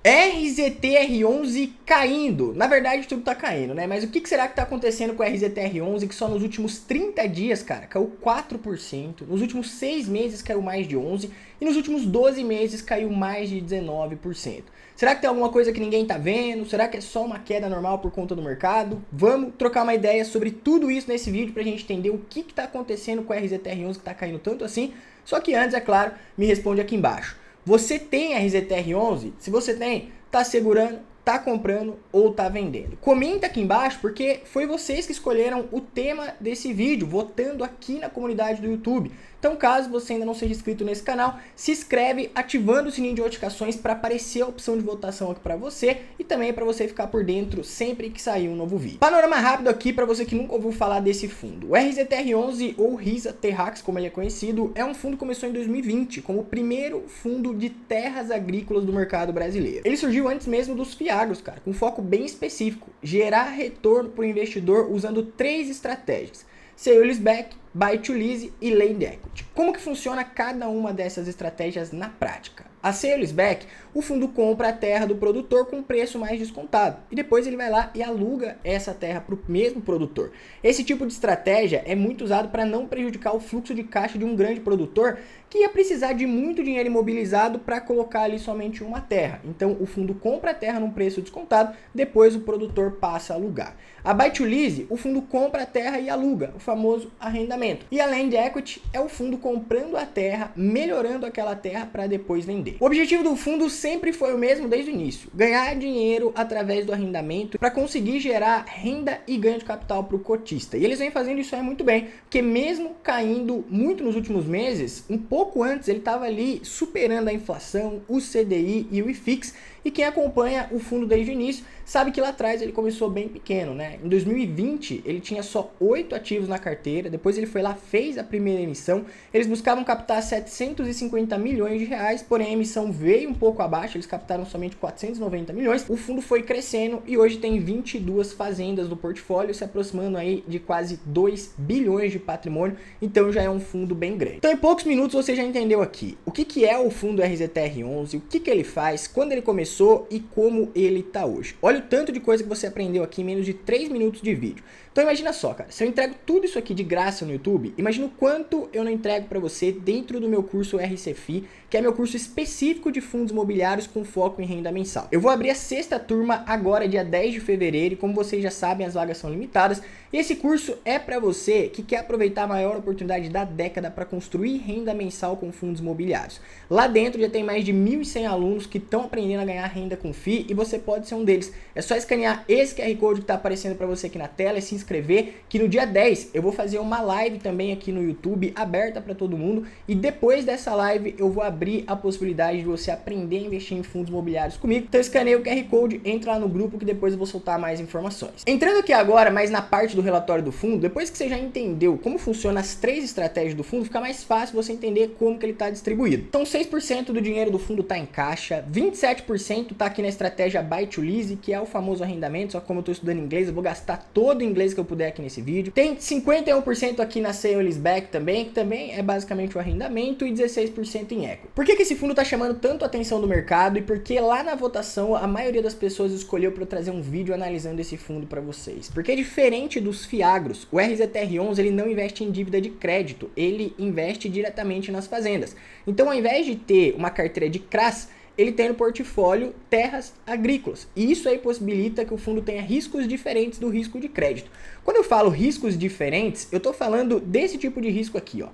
RZTR11 caindo. Na verdade, tudo tá caindo, né? Mas o que será que tá acontecendo com o RZTR11 que só nos últimos 30 dias, cara, caiu 4%, nos últimos 6 meses caiu mais de 11% e nos últimos 12 meses caiu mais de 19%. Será que tem alguma coisa que ninguém tá vendo? Será que é só uma queda normal por conta do mercado? Vamos trocar uma ideia sobre tudo isso nesse vídeo pra gente entender o que tá acontecendo com o RZTR11 que tá caindo tanto assim. Só que antes, é claro, me responde aqui embaixo. Você tem RZTR11? Se você tem, tá segurando, tá comprando ou tá vendendo? Comenta aqui embaixo porque foi vocês que escolheram o tema desse vídeo, votando aqui na comunidade do YouTube. Então, caso você ainda não seja inscrito nesse canal, se inscreve ativando o sininho de notificações para aparecer a opção de votação aqui para você e também para você ficar por dentro sempre que sair um novo vídeo. Panorama rápido aqui para você que nunca ouviu falar desse fundo. O RZTR11 ou RISA Terrax, como ele é conhecido, é um fundo que começou em 2020 como o primeiro fundo de terras agrícolas do mercado brasileiro. Ele surgiu antes mesmo dos FIAGROS, cara, com um foco bem específico, gerar retorno para o investidor usando 3 estratégias: Sale Leaseback, Buy to Lease e Land Equity. Como que funciona cada uma dessas estratégias na prática? A Sale Leaseback, o fundo compra a terra do produtor com preço mais descontado e depois ele vai lá e aluga essa terra para o mesmo produtor. Esse tipo de estratégia é muito usado para não prejudicar o fluxo de caixa de um grande produtor que ia precisar de muito dinheiro imobilizado para colocar ali somente uma terra. Então o fundo compra a terra num preço descontado, depois o produtor passa a alugar. A Buy to Lease, o fundo compra a terra e aluga, o famoso arrendamento. E a Land Equity é o fundo comprando a terra, melhorando aquela terra para depois vender. O objetivo do fundo sempre foi o mesmo desde o início: ganhar dinheiro através do arrendamento para conseguir gerar renda e ganho de capital para o cotista. E eles vêm fazendo isso aí muito bem, porque mesmo caindo muito nos últimos meses, um pouco antes ele estava ali superando a inflação, o CDI e o IFIX. E quem acompanha o fundo desde o início sabe que lá atrás ele começou bem pequeno, né? Em 2020 ele tinha só 8 ativos na carteira, depois ele foi lá, fez a primeira emissão, eles buscavam captar 750 milhões de reais, porém a emissão veio um pouco abaixo, eles captaram somente 490 milhões, o fundo foi crescendo e hoje tem 22 fazendas no portfólio, se aproximando aí de quase 2 bilhões de patrimônio, então já é um fundo bem grande. Então em poucos minutos você já entendeu aqui o que é o fundo RZTR11, o que ele faz, quando ele começou e como ele tá hoje. Olha o tanto de coisa que você aprendeu aqui em menos de 3 minutos de vídeo. Então imagina só, cara, se eu entrego tudo isso aqui de graça no YouTube, imagina o quanto eu não entrego para você dentro do meu curso RCFI, que é meu curso específico de fundos imobiliários com foco em renda mensal. Eu vou abrir a 6ª turma agora, dia 10 de fevereiro, e como vocês já sabem, as vagas são limitadas. E esse curso é para você que quer aproveitar a maior oportunidade da década para construir renda mensal com fundos imobiliários. Lá dentro já tem mais de 1.100 alunos que estão aprendendo a ganhar renda com FII e você pode ser um deles. É só escanear esse QR Code que está aparecendo para você aqui na tela e se inscrever, que no dia 10 eu vou fazer uma live também aqui no YouTube, aberta para todo mundo, e depois dessa live eu vou abrir a possibilidade de você aprender a investir em fundos imobiliários comigo. Então escaneia o QR Code, entra lá no grupo que depois eu vou soltar mais informações. Entrando aqui agora, mais na parte do relatório do fundo, depois que você já entendeu como funcionam as 3 estratégias do fundo, fica mais fácil você entender como que ele está distribuído. Então 6% do dinheiro do fundo está em caixa, 27% está aqui na estratégia Buy to Lease, que é o famoso arrendamento, só que como eu estou estudando inglês, eu vou gastar todo o inglês que eu puder aqui nesse vídeo. Tem 51% aqui na Sale Leaseback também, que também é basicamente o arrendamento, e 16% em equity. Por que esse fundo está chamando tanto a atenção do mercado e por que lá na votação a maioria das pessoas escolheu para eu trazer um vídeo analisando esse fundo para vocês? Porque diferente dos FIAGROS, o RZTR11 ele não investe em dívida de crédito, ele investe diretamente nas fazendas. Então, ao invés de ter uma carteira de CRAs, ele tem no portfólio terras agrícolas. E isso aí possibilita que o fundo tenha riscos diferentes do risco de crédito. Quando eu falo riscos diferentes, eu estou falando desse tipo de risco aqui, ó.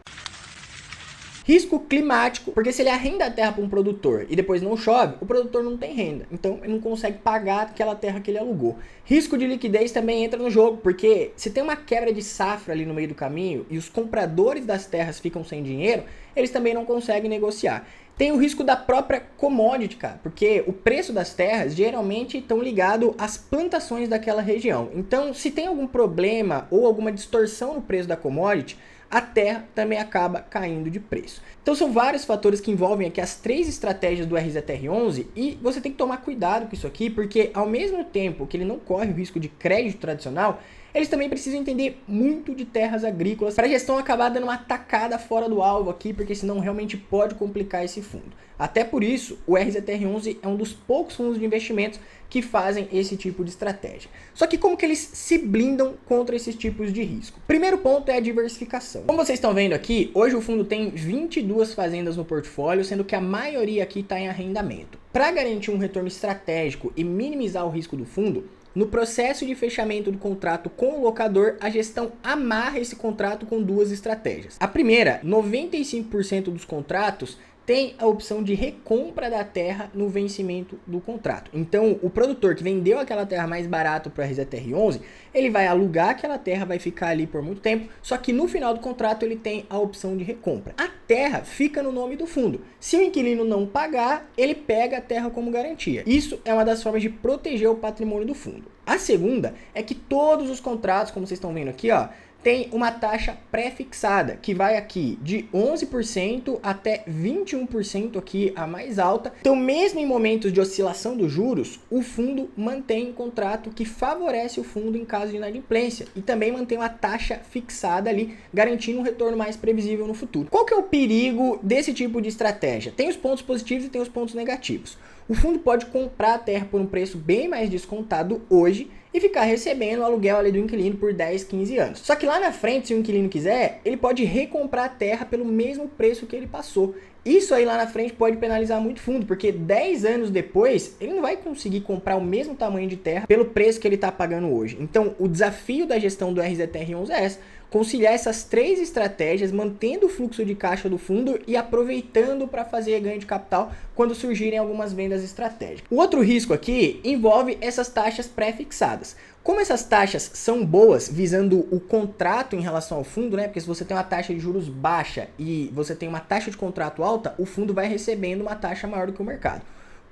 Risco climático, porque se ele arrenda a terra para um produtor e depois não chove, o produtor não tem renda, então ele não consegue pagar aquela terra que ele alugou. Risco de liquidez também entra no jogo, porque se tem uma quebra de safra ali no meio do caminho e os compradores das terras ficam sem dinheiro, eles também não conseguem negociar. Tem o risco da própria commodity, cara, porque o preço das terras geralmente estão ligados às plantações daquela região. Então, se tem algum problema ou alguma distorção no preço da commodity, a terra também acaba caindo de preço. Então são vários fatores que envolvem aqui as 3 estratégias do RZTR11 e você tem que tomar cuidado com isso aqui, porque ao mesmo tempo que ele não corre o risco de crédito tradicional, eles também precisam entender muito de terras agrícolas para a gestão acabar dando uma tacada fora do alvo aqui, porque senão realmente pode complicar esse fundo. Até por isso, o RZTR11 é um dos poucos fundos de investimentos que fazem esse tipo de estratégia. Só que como que eles se blindam contra esses tipos de risco? Primeiro ponto é a diversificação. Como vocês estão vendo aqui, hoje o fundo tem 22 fazendas no portfólio, sendo que a maioria aqui está em arrendamento. Para garantir um retorno estratégico e minimizar o risco do fundo, no processo de fechamento do contrato com o locador, a gestão amarra esse contrato com duas estratégias. A primeira, 95% dos contratos tem a opção de recompra da terra no vencimento do contrato. Então, o produtor que vendeu aquela terra mais barato para a RZTR11, ele vai alugar aquela terra, vai ficar ali por muito tempo, só que no final do contrato ele tem a opção de recompra. A terra fica no nome do fundo. Se o inquilino não pagar, ele pega a terra como garantia. Isso é uma das formas de proteger o patrimônio do fundo. A segunda é que todos os contratos, como vocês estão vendo aqui, ó, tem uma taxa pré-fixada, que vai aqui de 11% até 21% aqui a mais alta. Então, mesmo em momentos de oscilação dos juros, o fundo mantém um contrato que favorece o fundo em caso de inadimplência e também mantém uma taxa fixada ali, garantindo um retorno mais previsível no futuro. Qual que é o perigo desse tipo de estratégia? Tem os pontos positivos e tem os pontos negativos. O fundo pode comprar a terra por um preço bem mais descontado hoje e ficar recebendo o aluguel ali do inquilino por 10, 15 anos. Só que lá na frente, se o inquilino quiser, ele pode recomprar a terra pelo mesmo preço que ele passou. Isso aí lá na frente pode penalizar muito o fundo, porque 10 anos depois, ele não vai conseguir comprar o mesmo tamanho de terra pelo preço que ele está pagando hoje. Então, o desafio da gestão do RZTR11 é essa: conciliar essas três estratégias, mantendo o fluxo de caixa do fundo e aproveitando para fazer ganho de capital quando surgirem algumas vendas estratégicas. O outro risco aqui envolve essas taxas pré-fixadas. Como essas taxas são boas, visando o contrato em relação ao fundo, né? Porque se você tem uma taxa de juros baixa e você tem uma taxa de contrato alta, o fundo vai recebendo uma taxa maior do que o mercado.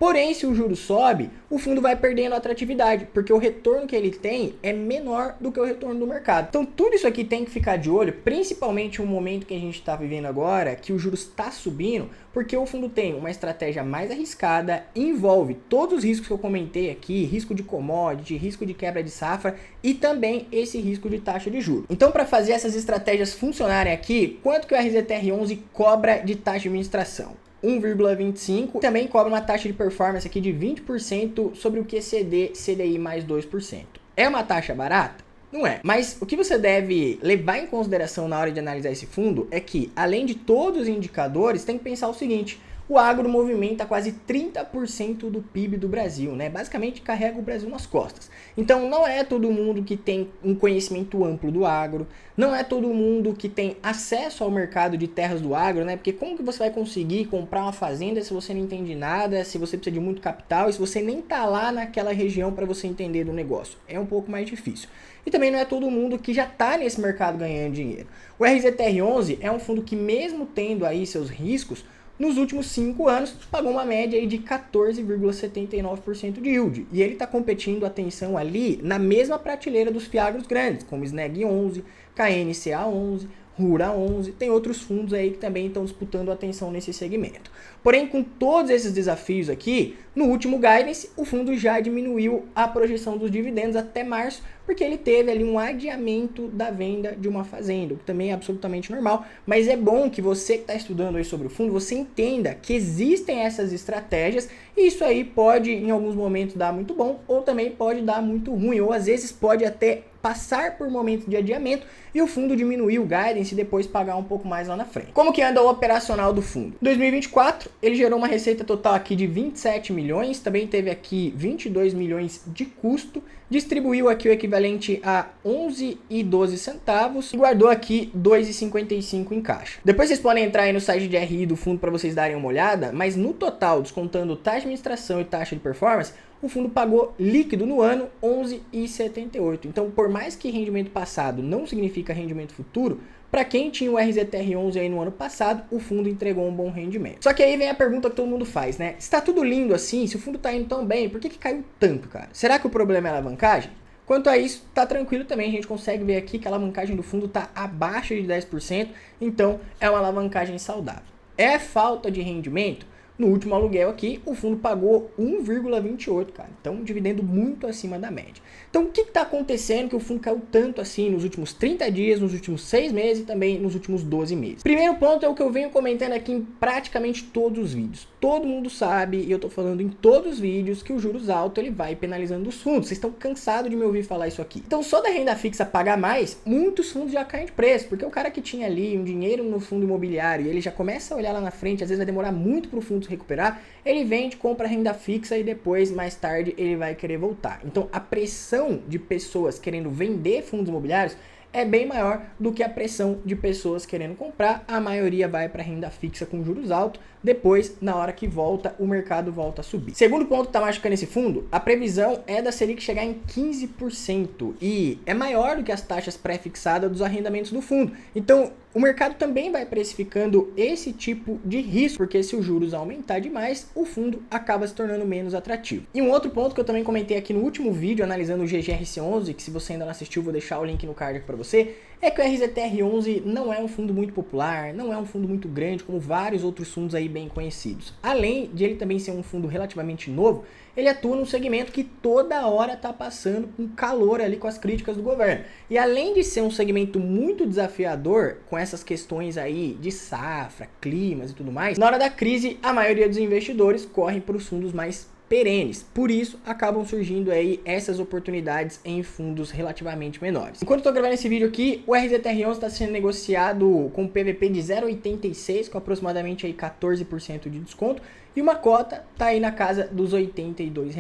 Porém, se o juro sobe, o fundo vai perdendo atratividade, porque o retorno que ele tem é menor do que o retorno do mercado. Então, tudo isso aqui tem que ficar de olho, principalmente no momento que a gente está vivendo agora, que o juros está subindo, porque o fundo tem uma estratégia mais arriscada, envolve todos os riscos que eu comentei aqui, risco de commodity, risco de quebra de safra e também esse risco de taxa de juros. Então, para fazer essas estratégias funcionarem aqui, quanto que o RZTR11 cobra de taxa de administração? 1,25%, também cobra uma taxa de performance aqui de 20% sobre o QCD CDI mais 2%. É uma taxa barata? Não é. Mas o que você deve levar em consideração na hora de analisar esse fundo é que, além de todos os indicadores, tem que pensar o seguinte: o agro movimenta quase 30% do PIB do Brasil, né? Basicamente carrega o Brasil nas costas. Então não é todo mundo que tem um conhecimento amplo do agro, não é todo mundo que tem acesso ao mercado de terras do agro, né? Porque como que você vai conseguir comprar uma fazenda se você não entende nada, se você precisa de muito capital e se você nem tá lá naquela região para você entender do negócio? É um pouco mais difícil. E também não é todo mundo que já está nesse mercado ganhando dinheiro. O RZTR11 é um fundo que, mesmo tendo aí seus riscos, nos últimos 5 anos, pagou uma média aí de 14,79% de yield. E ele está competindo, atenção, ali na mesma prateleira dos fiagros grandes, como Sneg 11, KNCA 11, Rura 11, tem outros fundos aí que também estão disputando atenção nesse segmento. Porém, com todos esses desafios aqui, no último guidance, o fundo já diminuiu a projeção dos dividendos até março, porque ele teve ali um adiamento da venda de uma fazenda, o que também é absolutamente normal, mas é bom que você que está estudando aí sobre o fundo, você entenda que existem essas estratégias, e isso aí pode em alguns momentos dar muito bom, ou também pode dar muito ruim, ou às vezes pode até passar por momentos de adiamento e o fundo diminuir o guidance e depois pagar um pouco mais lá na frente. Como que anda o operacional do fundo? Em 2024, ele gerou uma receita total aqui de 27 milhões, também teve aqui 22 milhões de custo, distribuiu aqui o equivalente a 11,12 centavos e guardou aqui 2,55 em caixa. Depois vocês podem entrar aí no site de RI do fundo para vocês darem uma olhada, mas no total, descontando taxa de administração e taxa de performance, o fundo pagou líquido no ano 11,78. Então, por mais que rendimento passado não significa rendimento futuro, para quem tinha o RZTR11 aí no ano passado, o fundo entregou um bom rendimento. Só que aí vem a pergunta que todo mundo faz, né? Se tá tudo lindo assim, se o fundo tá indo tão bem, por que caiu tanto, cara? Será que o problema é a alavancagem? Quanto a isso, tá tranquilo também. A gente consegue ver aqui que a alavancagem do fundo tá abaixo de 10%, então é uma alavancagem saudável. É falta de rendimento? No último aluguel aqui, o fundo pagou 1,28, cara. Então, um dividendo muito acima da média. Então, o que está acontecendo que o fundo caiu tanto assim nos últimos 30 dias, nos últimos 6 meses e também nos últimos 12 meses? Primeiro ponto é o que eu venho comentando aqui em praticamente todos os vídeos. Todo mundo sabe, e eu tô falando em todos os vídeos, que o juros alto ele vai penalizando os fundos. Vocês estão cansados de me ouvir falar isso aqui. Então, só da renda fixa pagar mais, muitos fundos já caem de preço, porque o cara que tinha ali um dinheiro no fundo imobiliário e ele já começa a olhar lá na frente, às vezes vai demorar muito para o fundo se recuperar, ele vende, compra renda fixa e depois, mais tarde, ele vai querer voltar. Então, a pressão de pessoas querendo vender fundos imobiliários é bem maior do que a pressão de pessoas querendo comprar. A maioria vai para renda fixa com juros altos. Depois, na hora que volta, o mercado volta a subir. Segundo ponto que está machucando esse fundo, a previsão é da Selic chegar em 15% e é maior do que as taxas pré-fixadas dos arrendamentos do fundo. Então, o mercado também vai precificando esse tipo de risco, porque se os juros aumentar demais, o fundo acaba se tornando menos atrativo. E um outro ponto que eu também comentei aqui no último vídeo, analisando o GGRC11, que se você ainda não assistiu, vou deixar o link no card aqui para você, é que o RZTR11 não é um fundo muito popular, não é um fundo muito grande, como vários outros fundos aí bem conhecidos. Além de ele também ser um fundo relativamente novo, ele atua num segmento que toda hora está passando com calor ali com as críticas do governo. E além de ser um segmento muito desafiador, com essas questões aí de safra, climas e tudo mais, na hora da crise, a maioria dos investidores correm para os fundos mais perenes. Por isso, acabam surgindo aí essas oportunidades em fundos relativamente menores. Enquanto eu estou gravando esse vídeo aqui, o RZTR11 está sendo negociado com PVP de 0,86, com aproximadamente aí 14% de desconto, e uma cota está aí na casa dos R$ 82.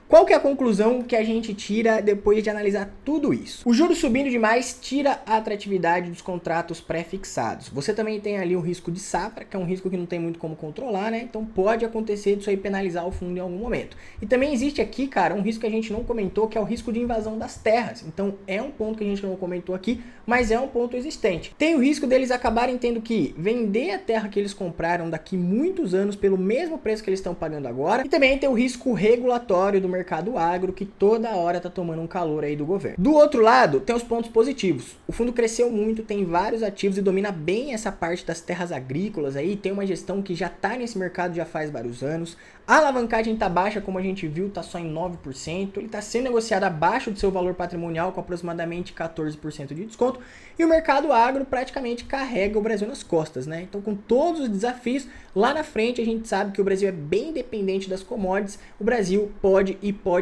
Qual que é a conclusão que a gente tira depois de analisar tudo isso? O juros subindo demais tira a atratividade dos contratos pré-fixados. Você também tem ali um risco de safra, que é um risco que não tem muito como controlar, né? Então pode acontecer disso aí penalizar o fundo em algum momento. E também existe aqui, cara, um risco que a gente não comentou, que é o risco de invasão das terras. Então é um ponto que a gente não comentou aqui, mas é um ponto existente. Tem o risco deles acabarem tendo que vender a terra que eles compraram daqui muitos anos pelo mesmo preço que eles estão pagando agora. E também tem o risco regulatório do mercado agro, que toda hora tá tomando um calor aí do governo. Do outro lado, tem os pontos positivos. O fundo cresceu muito, tem vários ativos e domina bem essa parte das terras agrícolas aí, tem uma gestão que já tá nesse mercado já faz vários anos. A alavancagem tá baixa, como a gente viu, tá só em 9%. Ele tá sendo negociado abaixo do seu valor patrimonial, com aproximadamente 14% de desconto. E o mercado agro praticamente carrega o Brasil nas costas, né? Então, com todos os desafios, lá na frente a gente sabe que o Brasil é bem dependente das commodities. O Brasil pode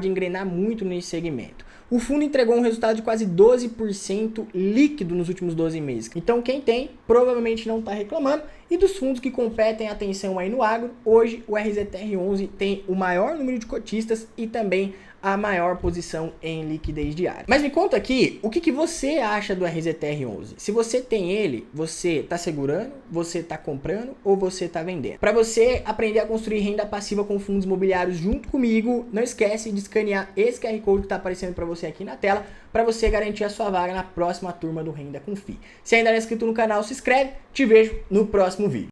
engrenar muito nesse segmento. O fundo entregou um resultado de quase 12% líquido nos últimos 12 meses. Então quem tem, provavelmente não está reclamando. E dos fundos que competem atenção aí no agro, hoje o RZTR11 tem o maior número de cotistas e também a maior posição em liquidez diária. Mas me conta aqui, o que você acha do RZTR11? Se você tem ele, você está segurando, você está comprando ou você está vendendo? Para você aprender a construir renda passiva com fundos imobiliários junto comigo, não esquece de escanear esse QR Code que está aparecendo para você aqui na tela, para você garantir a sua vaga na próxima turma do Renda com FII. Se ainda não é inscrito no canal, se inscreve. Te vejo no próximo vídeo.